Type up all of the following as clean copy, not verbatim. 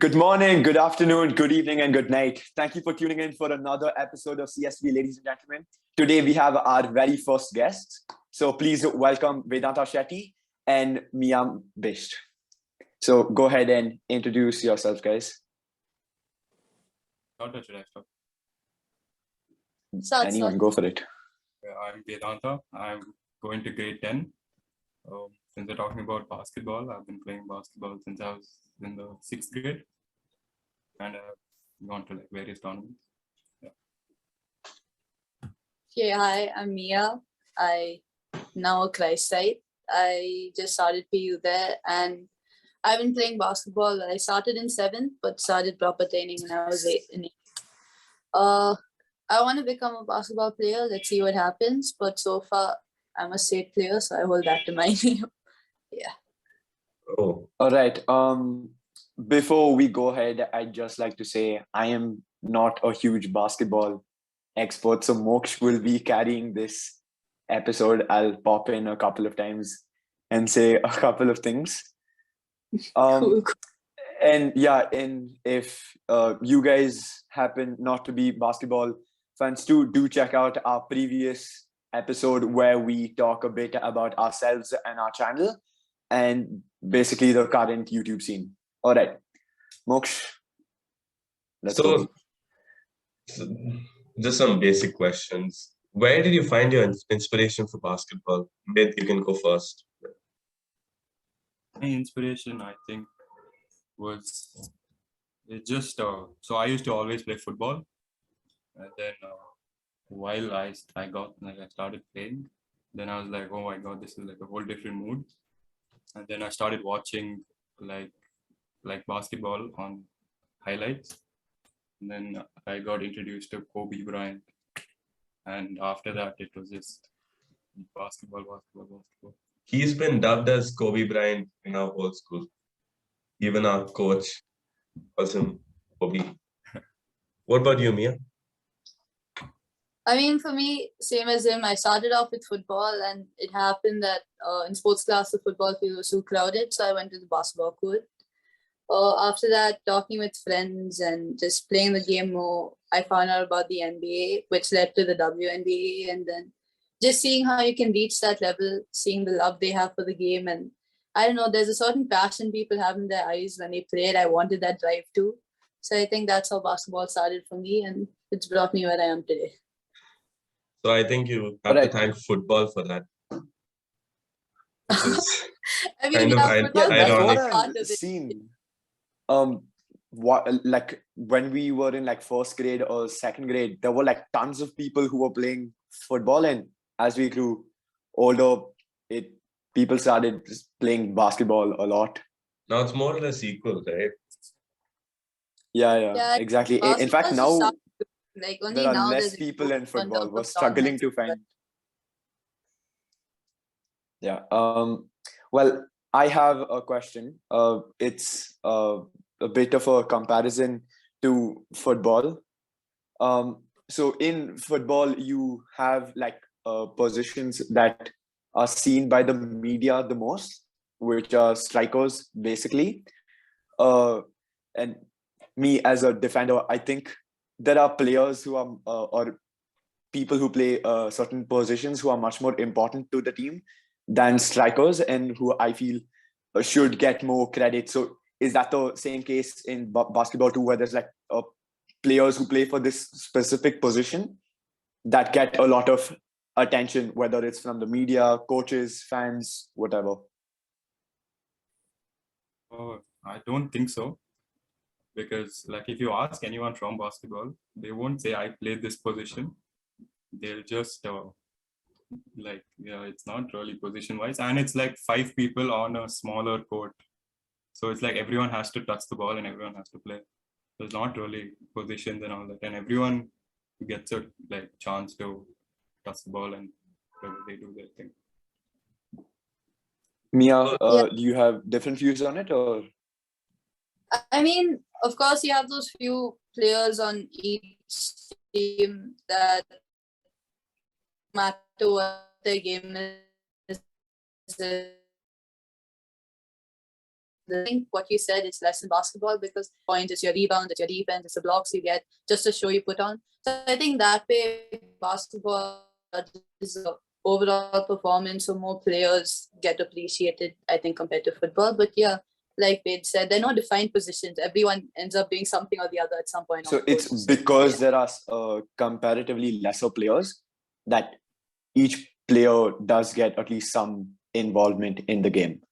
Good morning, good afternoon, good evening, and good night. Thank you for tuning in for another episode of CSV, ladies and gentlemen. Today we have our very first guest. So please welcome Vedanta Shetty and Mia Bisht. So go ahead and introduce yourself, guys. How should I start? Anyone, go for it. I'm Vedanta. I'm going to grade 10. Since we're talking about basketball, I've been playing basketball since I was in the 6th grade. And I've gone to various tournaments. Okay, hi, I'm Mia. I now a Christ site. I just started PU there and I've been playing basketball. I started in 7th, but started proper training when I was 8. I want to become a basketball player. Let's see what happens. But so far, I'm a state player, so I hold that to my name. Yeah. Oh. All right. Before we go ahead, I'd just like to say I am not a huge basketball expert, so Moksh will be carrying this episode. I'll pop in a couple of times and say a couple of things. And yeah, and if you guys happen not to be basketball fans too, do check out our previous episode where we talk a bit about ourselves and our channel and basically the current YouTube scene. All right, Moksh, let's go. So, just some basic questions. Where did you find your inspiration for basketball? Maybe you can go first. My inspiration, I think, was just so I used to always play football, and then while I started playing, then I was like, oh my god, this is like a whole different mood. And then I started watching like basketball on highlights, and then I got introduced to Kobe Bryant, and after that it was just basketball. He's been dubbed as Kobe Bryant in our whole school. Even our coach calls him Kobe. What about you, Mia? I mean, for me, same as him, I started off with football and it happened that in sports class, the football field was too crowded. So I went to the basketball court. After that, talking with friends and just playing the game more, I found out about the NBA, which led to the Wnba. And then just seeing how you can reach that level, seeing the love they have for the game. And I don't know, there's a certain passion people have in their eyes when they play it. I wanted that drive too. So I think that's how basketball started for me and it's brought me where I am today. So I think you have to thank football for that. I mean, ironic. That's what I've seen. Like when we were in like 1st grade or 2nd grade, there were like tons of people who were playing football, and as we grew older, people started playing basketball a lot. Now it's more or less equal, right? Yeah, exactly. In fact, now like only there are now less people in football. We're struggling to find. Yeah. Well, I have a question. It's a bit of a comparison to football. So in football, you have like positions that are seen by the media the most, which are strikers, basically. And me as a defender, I think there are players who are or people who play certain positions who are much more important to the team than strikers, and who I feel should get more credit. So is that the same case in basketball too, where there's like players who play for this specific position that get a lot of attention, whether it's from the media, coaches, fans, whatever? I don't think so. Because like if you ask anyone from basketball, they won't say I played this position. They'll just it's not really position wise, and it's like 5 people on a smaller court, so it's like everyone has to touch the ball and everyone has to play. There's not really positions and all that, and everyone gets a chance to touch the ball and they do their thing. Mia, do you have different views on it, or? I mean, of course, you have those few players on each team that matter what their game is. I think what you said is less in basketball because points, it's your rebound, it's your defense, it's the blocks you get, just the show you put on. So I think that way basketball is a overall performance, so more players get appreciated, I think, compared to football. But yeah, like Wade said, there are no defined positions. Everyone ends up doing something or the other at some point. So it's because there are comparatively lesser players that each player does get at least some involvement in the game.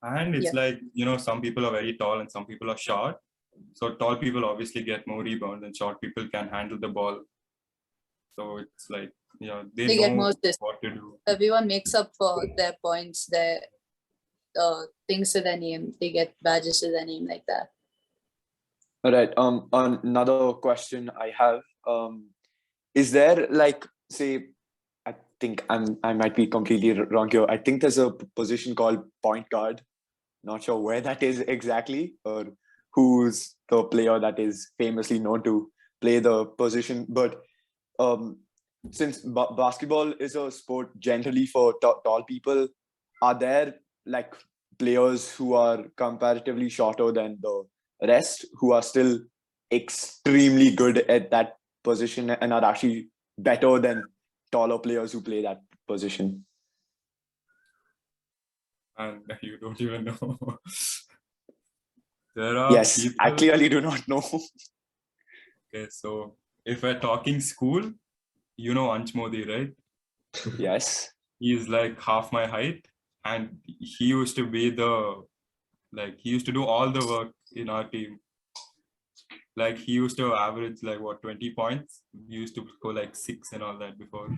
And it's like, some people are very tall and some people are short. So tall people obviously get more rebounds and short people can handle the ball. So it's like, they get know more what to do. Everyone makes up for their points, their things to their name. They get badges to their name like that. All right. Another question I have. Is there say, I think I might be completely wrong here. I think there's a position called point guard. Not sure where that is exactly or who's the player that is famously known to play the position. But since basketball is a sport generally for tall people, are there players who are comparatively shorter than the rest who are still extremely good at that position and are actually better than taller players who play that position? And you don't even know. There are Yes, people. I clearly do not know. Okay, so if we're talking school, you know Ansh Modi, right? Yes. He's like half my height, and he used to be he used to do all the work in our team. Like he used to average 20 points. He used to go 6 and all that before.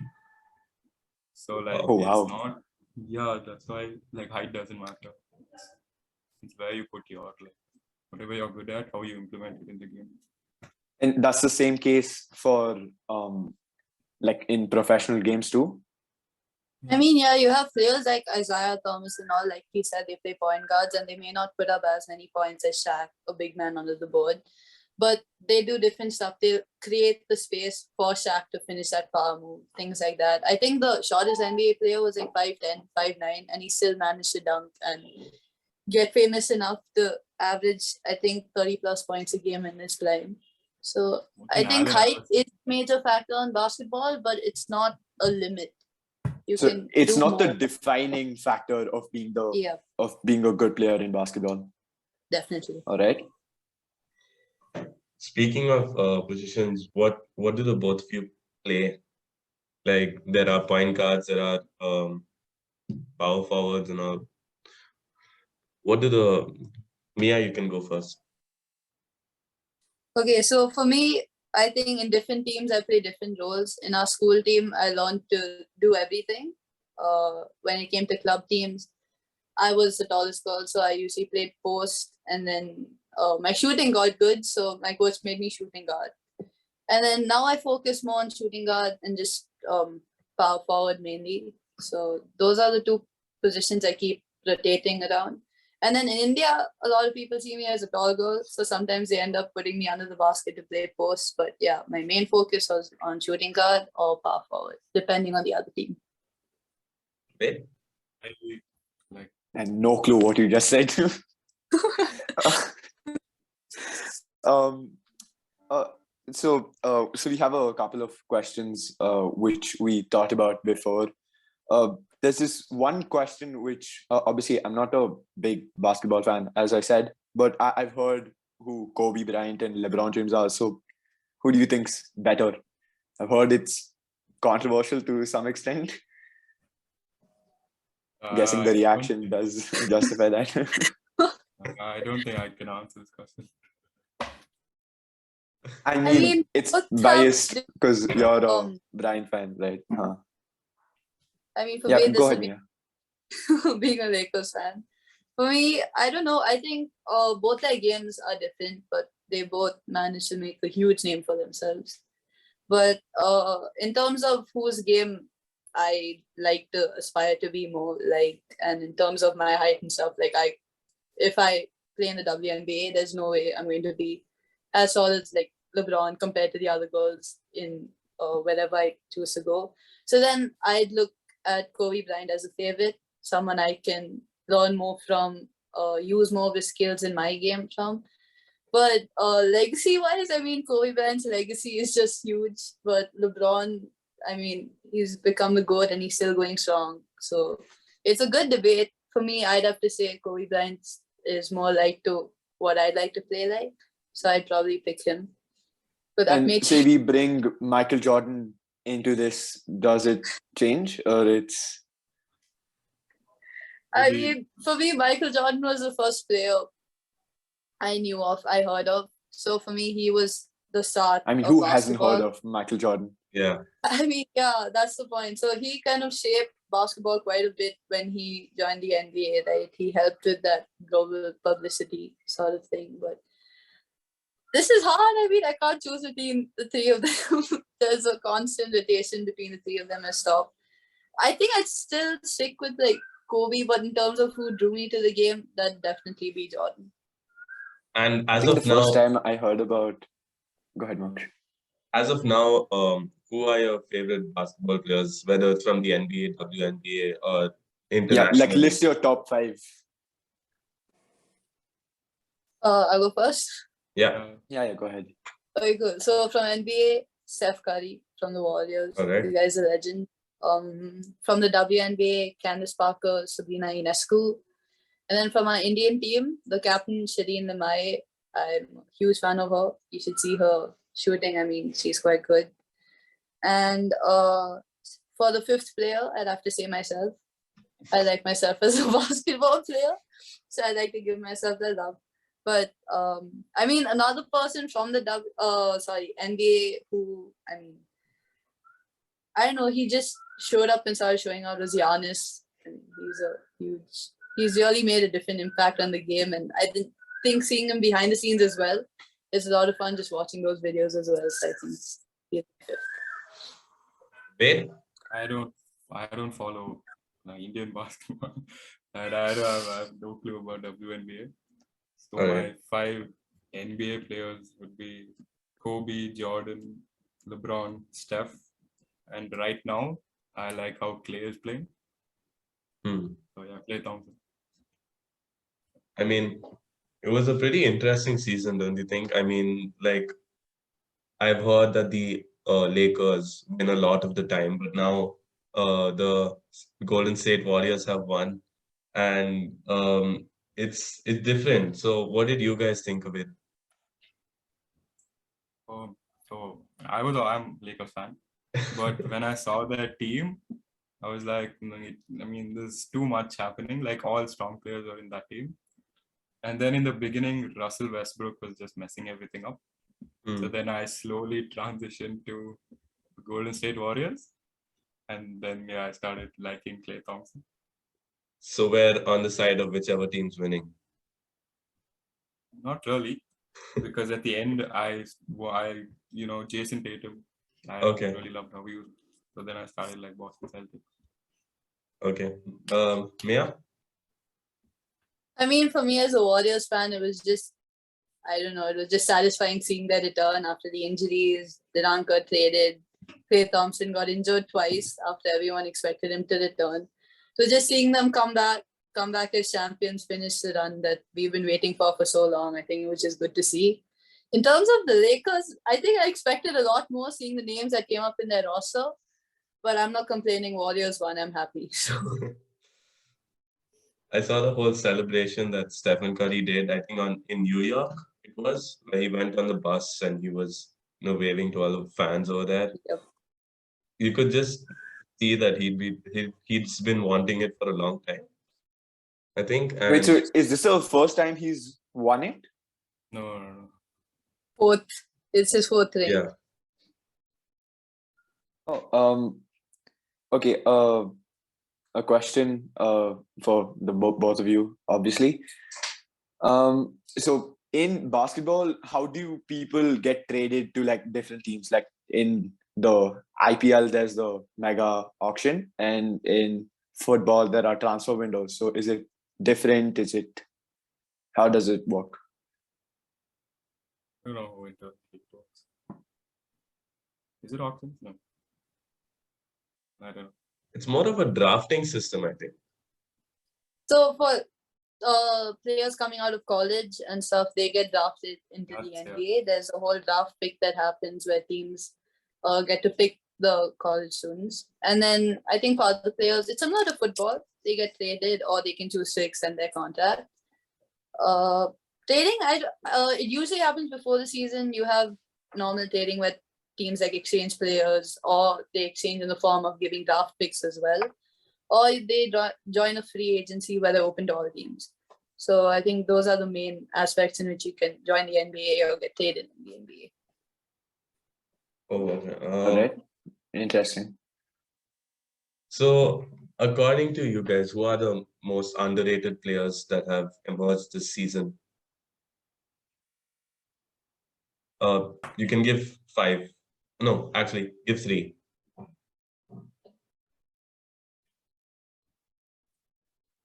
So Oh, wow. it's not. Yeah, that's why height doesn't matter. It's where you put your whatever you're good at, how you implement it in the game. And that's the same case for in professional games too? I mean, yeah, you have players like Isaiah Thomas and all, like he said, they play point guards and they may not put up as many points as Shaq, a big man under the board, but they do different stuff. They create the space for Shaq to finish that power move, things like that. I think the shortest NBA player was 5'10", 5'9", and he still managed to dunk and get famous enough to average, I think, 30 plus points a game in his prime. So I think height is a major factor in basketball, but it's not a limit. So it's not the defining factor of being a good player in basketball. Definitely. All right. Speaking of positions, what do the both of you play? There are point guards, there are power forwards and all. What do Mia, you can go first. Okay, so for me, I think in different teams, I play different roles. In our school team, I learned to do everything. When it came to club teams, I was the tallest girl, so I usually played post. And then my shooting got good, so my coach made me shooting guard. And then now I focus more on shooting guard and just power forward mainly. So those are the two positions I keep rotating around. And then in India, a lot of people see me as a tall girl, so sometimes they end up putting me under the basket to play post. But yeah, my main focus was on shooting guard or power forward, depending on the other team. Wait. And no clue what you just said. So we have a couple of questions which we talked about before. There's this one question which obviously I'm not a big basketball fan, as I said, but I've heard who Kobe Bryant and Lebron James are. So who do you think's better? I've heard it's controversial to some extent. Guessing the reaction does justify that. I don't think I can answer this question. I mean it's biased because you're a Bryant fan, right? I mean, for me, this would be being a Lakers fan. For me, I don't know. I think both their games are different, but they both managed to make a huge name for themselves. But in terms of whose game I like to aspire to be more like, and in terms of my height and stuff, if I play in the WNBA, there's no way I'm going to be as tall as LeBron compared to the other girls in wherever I choose to go. So then I'd look at Kobe Bryant as a favorite, someone I can learn more from use more of his skills in my game from. But legacy-wise, I mean, Kobe Bryant's legacy is just huge. But LeBron, I mean, he's become the GOAT and he's still going strong. So it's a good debate. For me, I'd have to say Kobe Bryant is more like to what I'd like to play like. So I'd probably pick him. But that may And say we bring Michael Jordan into this, does it change or it's? I Maybe- mean, for me, Michael Jordan was the first player I knew of, I heard of. So for me, he was the start. I mean, of who hasn't heard basketball. of Michael Jordan? Yeah. I mean, yeah, that's the point. So he kind of shaped basketball quite a bit when he joined the NBA, right? He helped with that global publicity sort of thing. But this is hard. I mean, I can't choose between the three of them. There's a constant rotation between the three of them as top. I think I'd still stick with like Kobe, but in terms of who drew me to the game, that'd definitely be Jordan. And I as think of the first now, time I heard about. Go ahead, Mark. as of now, who are your favorite basketball players, whether it's from the NBA, WNBA, or Yeah, international? like list your top 5. I'll go first. Yeah. Yeah, go ahead. Okay, good. So from NBA, Steph Curry from the Warriors. Alright. The guy's a legend. From the WNBA, Candace Parker, Sabrina Ionescu. And then from our Indian team, the captain, Shireen Lamai. I'm a huge fan of her. You should see her shooting. I mean, she's quite good. And for the fifth player, I'd have to say myself. I like myself as a basketball player. So I like to give myself the love. But I mean, another person from the NBA who, I mean, I don't know, he just showed up and started showing out was Giannis. And he's really made a different impact on the game. And I think seeing him behind the scenes as well is a lot of fun, just watching those videos as well. So I think he's good. Wait. I don't follow Indian basketball. And I have no clue about WNBA. So Okay. my 5 NBA players would be Kobe, Jordan, LeBron, Steph, and right now I like how Clay is playing. Hmm. So yeah, Clay Thompson. I mean, it was a pretty interesting season, don't you think? I mean, like, I've heard that the Lakers win a lot of the time, but now the Golden State Warriors have won, and it's different. So, what did you guys think of it? So I'm Lakers fan, but when I saw their team, I was like, I mean, there's too much happening. Like all strong players are in that team, and then in the beginning, Russell Westbrook was just messing everything up. So Hmm. then I slowly transitioned to Golden State Warriors, and then I started liking Clay Thompson. So, we're on the side of whichever team's winning. Not really, because at the end, Jason Tatum, I Okay. really loved how he was. So then I started like Boston Celtics. Okay. Mia? I mean, for me as a Warriors fan, it was just, I don't know, it was just satisfying seeing their return after the injuries. Durant got traded. Klay Thompson got injured twice after everyone expected him to return. So just seeing them come back as champions, finish the run that we've been waiting for so long, I think it was just good to see. In terms of the Lakers, I think I expected a lot more seeing the names that came up in their roster. But I'm not complaining. Warriors won. I'm happy. So. I saw the whole celebration that Stephen Curry did, I think in New York it was, where he went on the bus and he was waving to all the fans over there. Yep. You could just see that he's been wanting it for a long time, I think. And Wait, so is this the first time he's won it? No. Fourth. It's his fourth ring. yeah, Oh, okay. A question for the both of you, obviously. So in basketball, how do people get traded to like different teams? Like in the IPL, there's the mega auction, and in football, there are transfer windows. So is it different? How does it work? I don't know how it works. Is it auctions? No. I don't know. it's more of a drafting system, I think. So for players coming out of college and stuff, they get drafted into the That's- yeah. NBA. There's a whole draft pick that happens where teams get to pick the college students. And then I think for other players, it's similar to football. They get traded or they can choose to extend their contract. Trading, it usually happens before the season. You have normal trading where teams like exchange players, or they exchange in the form of giving draft picks as well, or they join a free agency where they're open to all teams. So I think those are the main aspects in which you can join the NBA or get traded in the NBA. Oh, okay. All right. Interesting. So, according to you guys, who are the most underrated players that have emerged this season? You can give 5. No, actually, give 3.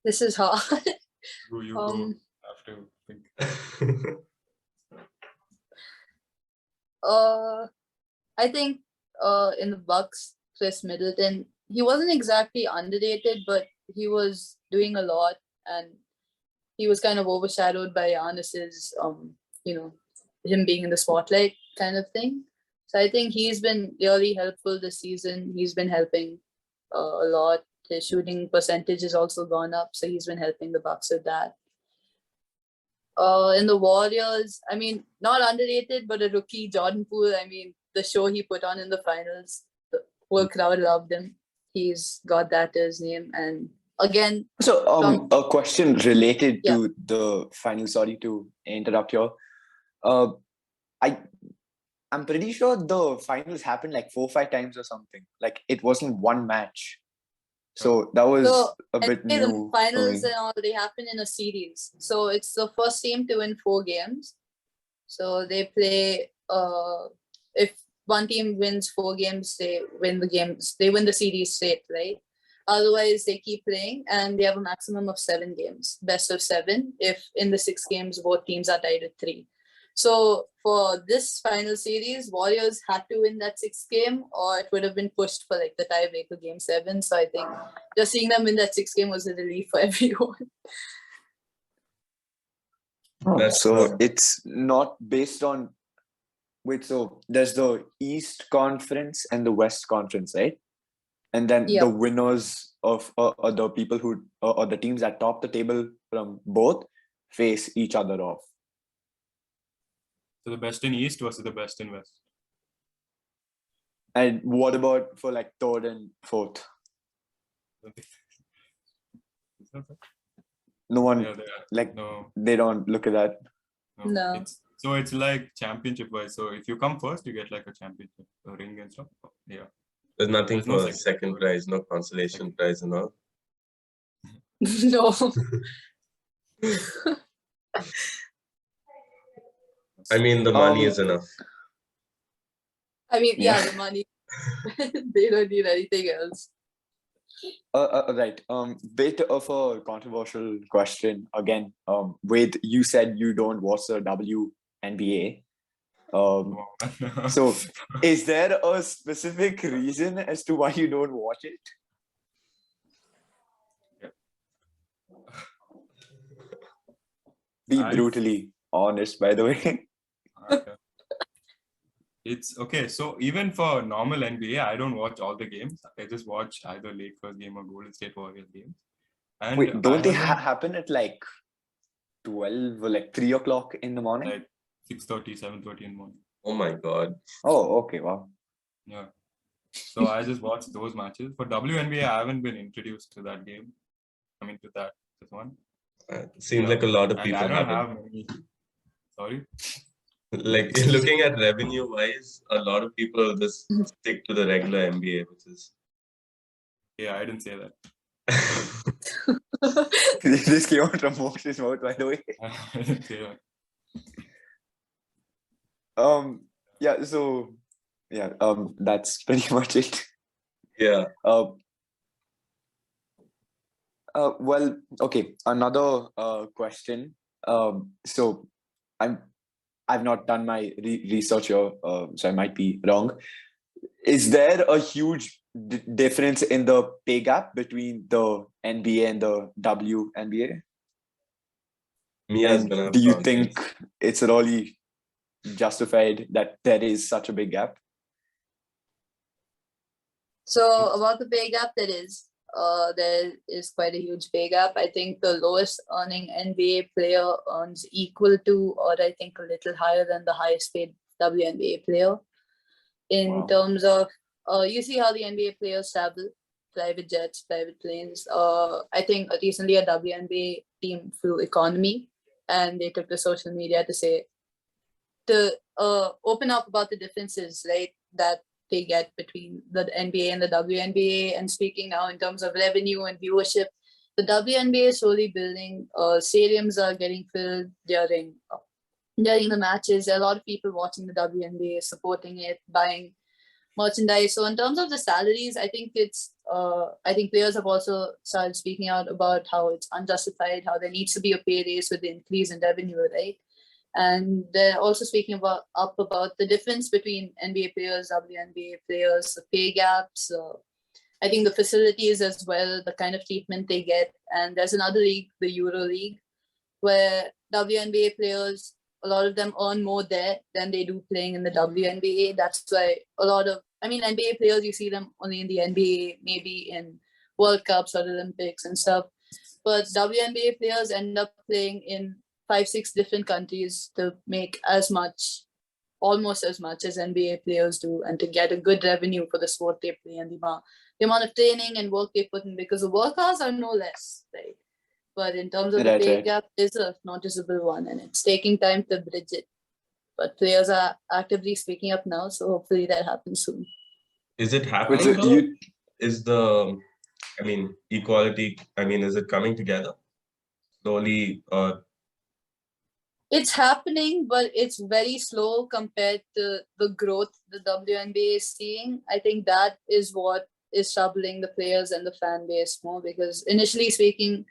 This is hard. You go have to think. I think in the Bucks, Chris Middleton, he wasn't exactly underrated, but he was doing a lot, and he was kind of overshadowed by Giannis's, him being in the spotlight kind of thing. So I think he's been really helpful this season. He's been helping a lot. His shooting percentage has also gone up, so he's been helping the Bucks with that. In the Warriors, I mean, not underrated, but a rookie, Jordan Poole. I mean, the show he put on in the finals, the whole crowd loved him. He's got that to his name. And again, So, a question related to the final. Sorry to interrupt here. I'm pretty sure the finals happened like 4 or 5 times or something. Like it wasn't one match. So that was a bit new. The finals and all, they happen in a series. So it's the first team to win 4 games. So they play, if one team wins 4 games, they win the series straight, right? Otherwise, they keep playing and they have a maximum of 7 games, best of 7, if in the 6 games, both teams are tied at 3. So for this final series, Warriors had to win that 6th game, or it would have been pushed for like the tiebreaker game 7. So I think just seeing them win that 6th game was a relief for everyone. So it's not based on. Wait, so there's the East Conference and the West Conference, right? And then the winners of the people who or the teams that top the table from both face each other off. So the best in East versus the best in West. And what about for like 3rd and 4th? No one they don't look at that. No. It's like championship wise. So if you come first, you get like a championship, a ring and stuff. Yeah. There's nothing There's no for second prize, no consolation prize and all. No. I mean, the money is enough. I mean, the money. They don't need anything else. Right. Bit of a controversial question again. Wade, you said you don't watch the WNBA. So is there a specific reason as to why you don't watch it? Be brutally honest, by the way. Okay. It's okay. So even for normal NBA, I don't watch all the games. I just watch either Lakers game or Golden State Warriors games. And wait, don't they happen at like 12 or like 3 o'clock in the morning? Like 6:30, 7:30 in the morning. Oh my God. Oh, okay. Wow. Yeah. So I just watch those matches. For WNBA, I haven't been introduced to that game. I mean, to this one. Seems like a lot of people I don't haven't. have many. Sorry. Like looking at revenue wise, a lot of people just stick to the regular NBA, which is. Yeah, I didn't say that. This came out from Moksha's mouth, by the way. I didn't say that. Yeah, so yeah, that's pretty much it. Yeah. Well, okay, another question. So I've not done my research here, so I might be wrong. Is there a huge difference in the pay gap between the NBA and the WNBA? Me as And well. I've do you gone think this. it's really justified that there is such a big gap? So about the pay gap, there is quite a huge pay gap. I think the lowest earning NBA player earns equal to, or I think a little higher than the highest paid WNBA player. In Wow. terms of, you see how the NBA players travel, private jets, private planes. I think recently a WNBA team flew economy, and they took to social media to open up about the differences, right, that they get between the NBA and the WNBA. And speaking now in terms of revenue and viewership, the WNBA is slowly building. Stadiums are getting filled during the matches. There are a lot of people watching the WNBA, supporting it, buying merchandise. So in terms of the salaries, I think I think players have also started speaking out about how it's unjustified, how there needs to be a pay raise with the increase in revenue, right? And they're also speaking about the difference between NBA players, WNBA players, the pay gaps. I think the facilities as well, the kind of treatment they get. And there's another league, the Euro League, where WNBA players, a lot of them earn more there than they do playing in the WNBA. That's why NBA players, you see them only in the NBA, maybe in World Cups or Olympics and stuff. But WNBA players end up playing in 5-6 different countries to make almost as much as NBA players do, and to get a good revenue for the sport they play, and the amount of training and work they put in, because the work hours are no less, right? But in terms of the Right, pay right. gap, is a noticeable one, and it's taking time to bridge it. But players are actively speaking up now, so hopefully that happens soon. Is it Wait, happening so though? Is the, equality, is it coming together slowly? It's happening, but it's very slow compared to the growth the WNBA is seeing. I think that is what is troubling the players and the fan base more, because initially speaking,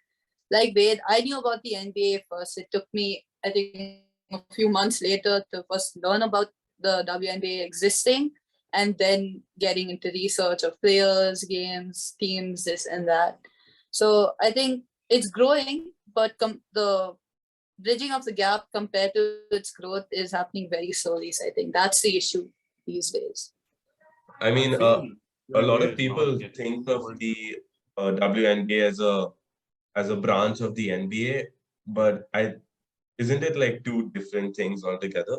like Wade, I knew about the NBA first. It took me, I think, a few months later to first learn about the WNBA existing, and then getting into research of players, games, teams, this and that. So I think it's growing, but the bridging of the gap compared to its growth is happening very slowly. So I think that's the issue these days. I mean, I feel a lot WNBA of is people not getting think of towards the WNBA as a branch of the NBA, but isn't it like two different things altogether?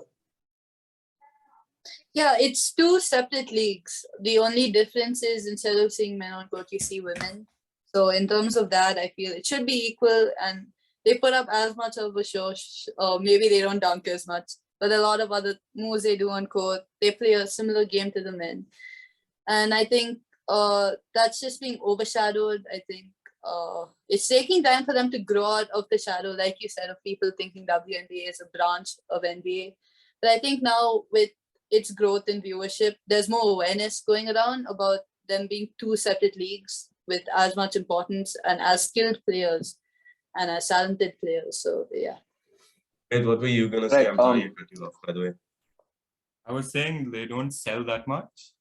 Yeah, it's two separate leagues. The only difference is instead of seeing men on court, you see women. So in terms of that, I feel it should be equal, and they put up as much of a show. Maybe they don't dunk as much, but a lot of other moves they do on court. They play a similar game to the men, and I think that's just being overshadowed. I think it's taking time for them to grow out of the shadow, like you said, of people thinking WNBA is a branch of NBA. But I think now with its growth in viewership, there's more awareness going around about them being two separate leagues with as much importance and as skilled players and as talented players. So yeah. Wait, what were you gonna say? Right. I'm sorry to cut you off, by the way. I was saying they don't sell that much,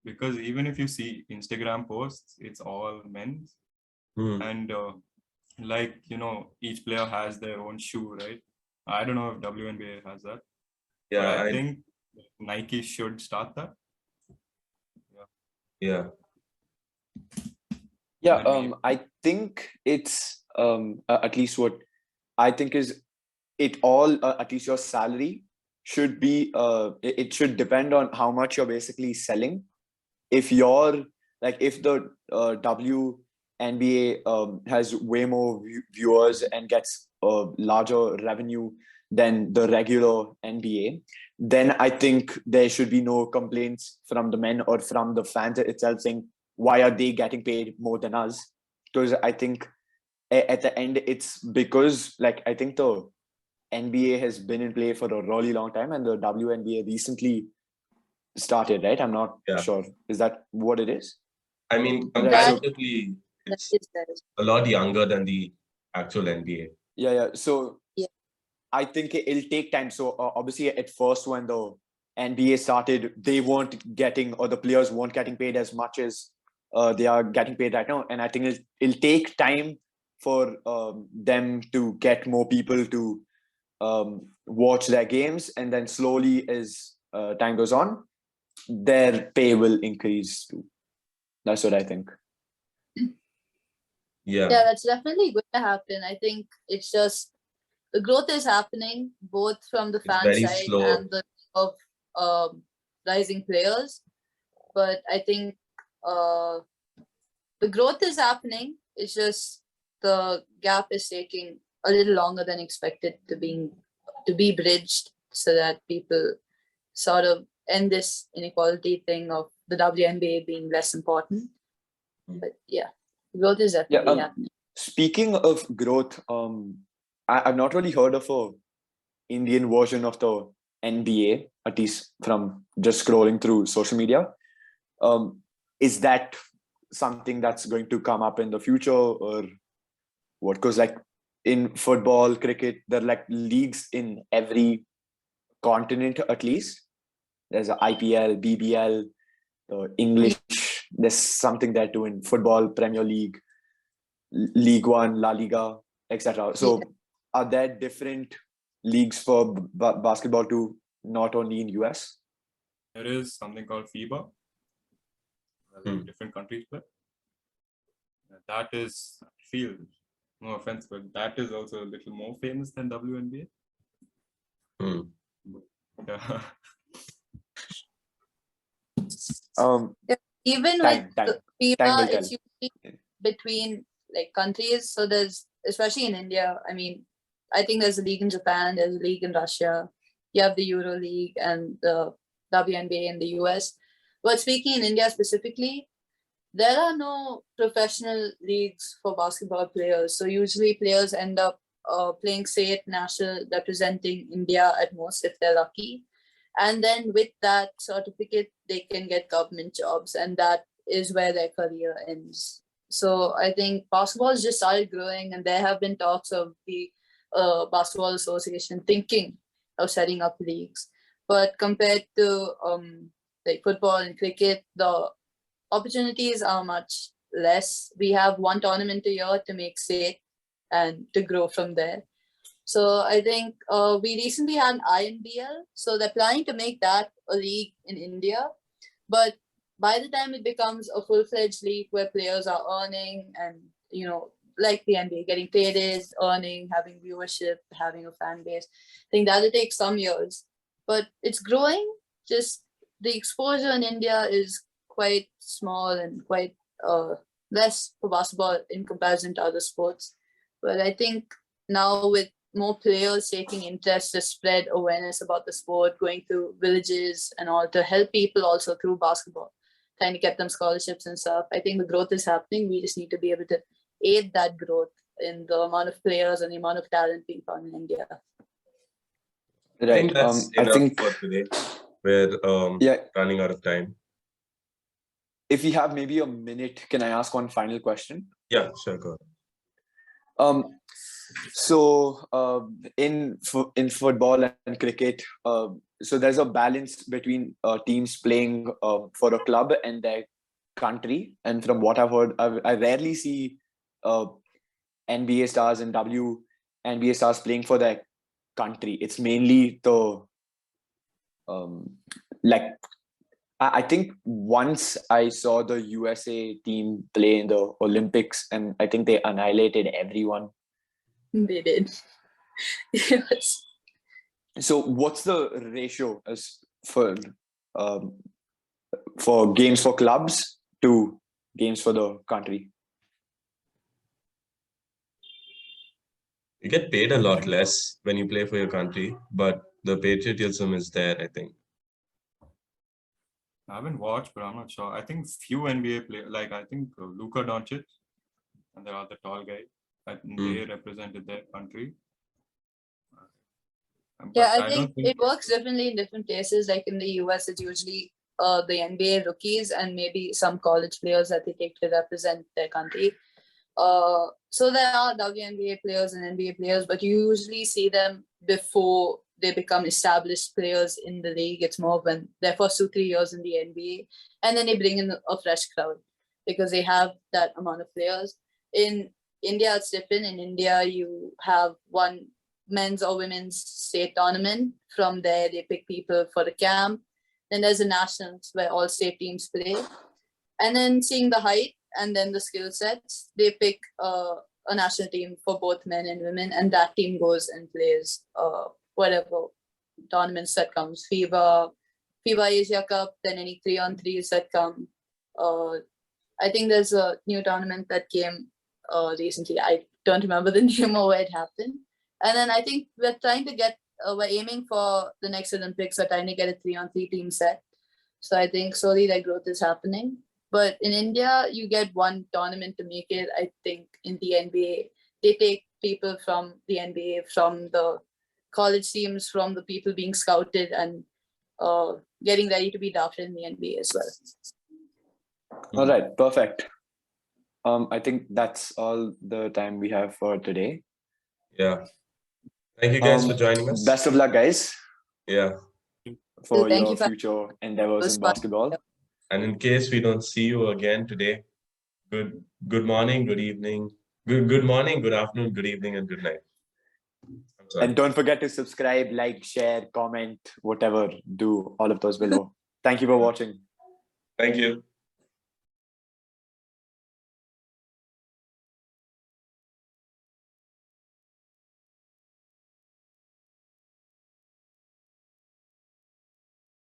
because even if you see Instagram posts, it's all men's. And each player has their own shoe, right? I don't know if WNBA has that. Yeah, but I think Nike should start that. Yeah. Yeah, I think it's at least what I think is it all at least your salary should be it should depend on how much you're basically selling. If you're if the WNBA has way more viewers and gets a larger revenue than the regular NBA, then I think there should be no complaints from the men or from the fans itself saying, why are they getting paid more than us? Because I think at the end, it's because I think the NBA has been in play for a really long time, and the WNBA recently started, right? I'm not sure. Is that what it is? I mean, comparatively, it's a lot younger than the actual NBA. Yeah. So I think it'll take time. So obviously at first when the NBA started, they weren't getting, or the players weren't getting paid as much as they are getting paid right now. And I think it'll take time for them to get more people to watch their games, and then slowly as time goes on, their pay will increase too. That's what I think. Yeah, that's definitely going to happen. I think it's just the growth is happening both from the It's fan very side slow. and the of rising players. But I think the growth is happening. It's just the gap is taking a little longer than expected to be bridged, so that people sort of end this inequality thing of the WNBA being less important. But yeah, growth is definitely happening. Speaking of growth, I've not really heard of a Indian version of the NBA, at least from just scrolling through social media. Is that something that's going to come up in the future, or what? Because like in football, cricket, there are like leagues in every continent at least. There's a IPL, BBL, English. There's something there too in football, Premier League, League One, La Liga, etc. So are there different leagues for basketball too, not only in US? There is something called FIBA. Different countries play. That is, I feel, no offense, but that is also a little more famous than WNBA. Yeah. Even with FIBA, it's usually between like countries. So there's, especially in India, I mean, I think there's a league in Japan, there's a league in Russia, you have the Euro League and the WNBA in the US. But speaking in India specifically, there are no professional leagues for basketball players. So usually players end up playing state, national, representing India at most if they're lucky. And then with that certificate, they can get government jobs, and that is where their career ends. So I think basketball has just started growing, and there have been talks of the Basketball Association thinking of setting up leagues. But compared to like football and cricket, the opportunities are much less. We have one tournament a year to make state and to grow from there. So I think we recently had an INBL. So they're planning to make that a league in India. But by the time it becomes a full-fledged league where players are earning and, you know, like the NBA, getting paid is earning, having viewership, having a fan base, I think that'll take some years. But it's growing. Just the exposure in India is quite small and quite less for basketball in comparison to other sports. But I think now with more players taking interest to spread awareness about the sport, going to villages and all to help people also through basketball, trying to get them scholarships and stuff. I think the growth is happening. We just need to be able to aid that growth in the amount of players and the amount of talent being found in India. Right. I think that's enough for today. We're running out of time. If we have maybe a minute, can I ask one final question? Yeah, sure, go ahead. So in football and cricket, so there's a balance between teams playing for a club and their country. And from what I've heard, I rarely see NBA stars and WNBA stars playing for their country. It's mainly the like I think once I saw the USA team play in the Olympics, and I think they annihilated everyone. They did. Yes. So what's the ratio as for games for clubs to games for the country? You get paid a lot less when you play for your country, but the patriotism is there, I think. I haven't watched, but I'm not sure. I think few NBA players, like I think Luka Doncic and the other tall guy, they represented their country. Yeah, I think it works differently in different places. Like in the US, it's usually the NBA rookies and maybe some college players that they take to represent their country. So there are WNBA players and NBA players, but you usually see them before they become established players in the league. It's more when they're first 2-3 years in the NBA, and then they bring in a fresh crowd because they have that amount of players. In India, it's different. In India, you have one men's or women's state tournament. From there, they pick people for the camp. Then there's a nationals where all state teams play. And then seeing the height and then the skill sets, they pick a national team for both men and women, and that team goes and plays whatever tournaments that comes, FIBA Asia Cup, then any 3-on-3s that come. I think there's a new tournament that came recently. I don't remember the name or where it happened. And then I think we're aiming for the next Olympics. We're trying to get a 3-on-3 team set. So I think slowly that growth is happening. But in India, you get one tournament to make it. I think in the NBA, they take people from the NBA, from the college teams, from the people being scouted and getting ready to be drafted in the NBA as well. All right, perfect. I think that's all the time we have for today. Yeah. Thank you guys for joining us. Best of luck, guys. Yeah. For Thank your you future endeavors in basketball. And in case we don't see you again today, good morning, good evening, good morning, good afternoon, good evening, and good night. And don't forget to subscribe, like, share, comment, whatever. Do all of those below. Thank you for watching. Thank you.